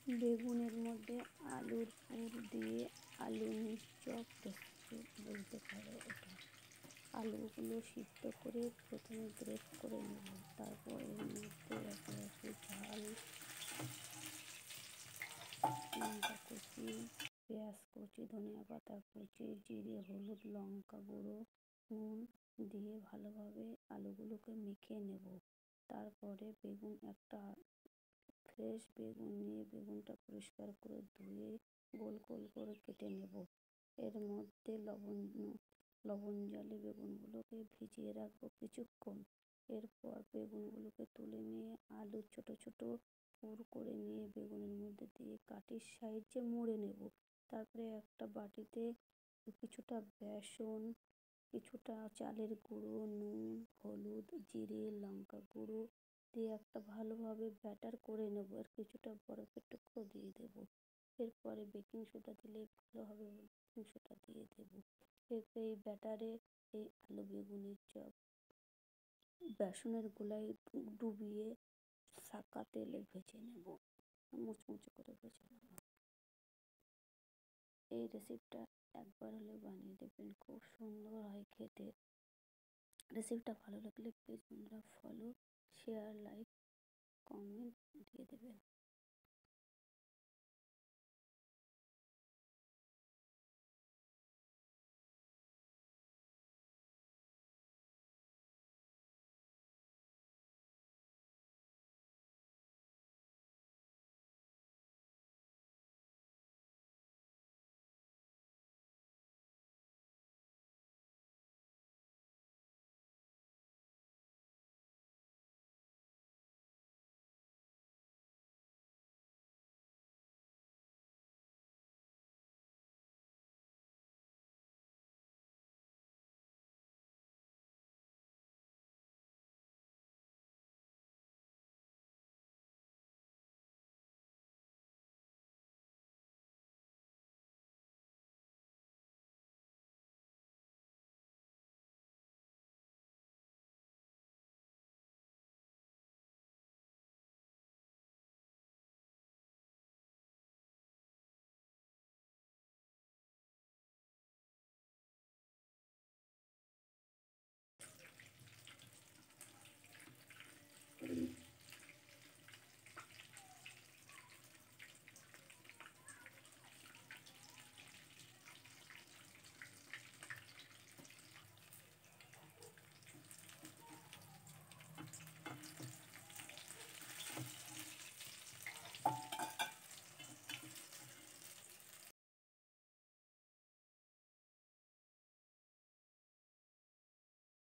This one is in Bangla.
বেগুনের মধ্যে আলুর পুর দিয়ে আলু চপ রেসিপি বলতে পারো এটা। আলুগুলো সিদ্ধ করে প্রথমে গ্রেট করে নেব, তারপর এর মধ্যে একে একে ঝাল, লঙ্কা কুচি, পেঁয়াজ কুচি, ধনিয়া পাতা কুচি, জিরে, হলুদ, লঙ্কা গুঁড়ো, নুন দিয়ে ভালোভাবে আলুগুলোকে মেখে নেব। তারপরে একটা ফ্রেশ বেগুন নিয়ে বেগুনটা পরিষ্কার করে ধুয়ে গোল গোল করে কেটে নেব। এর মধ্যে লবণ জলে বেগুনগুলোকে ভিজিয়ে রাখবো কিছুক্ষণ। এরপর বেগুনগুলোকে তুলে নিয়ে আলু ছোট ছোট পুর করে নিয়ে বেগুনের মধ্যে দিয়ে কাঠির সাহায্যে মুড়ে নেব। তারপরে একটা বাটিতে কিছুটা বেসন, কিছুটা চালের গুঁড়ো, নুন, হলুদ, জিরে, লঙ্কা গুঁড়ো দিয়ে একটা ভালোভাবে ব্যাটার করে নেব। আর কিছুটা বরফের টুকরো দিয়ে দেব। এরপরে বেকিং সোডা দিলে ভালো হবে, বেকিং সোডা দিয়ে দেব। এরপর এই ব্যাটারে এই আলু বেগুনের চপ বেসনের গোলায় ডুবিয়ে সাদা তেলে ভেজে নেব, মুচমুচে করে ভেজে নেব। এই রেসিপিটা একবার হলে বানিয়ে দেখবেন, খুব সুন্দর হয় খেতে। রেসিপিটা ভালো লাগলে প্লিজ বন্ধুরা ফলো, শেয়ার, লাইক, কমেন্ট দিয়ে দেবেন।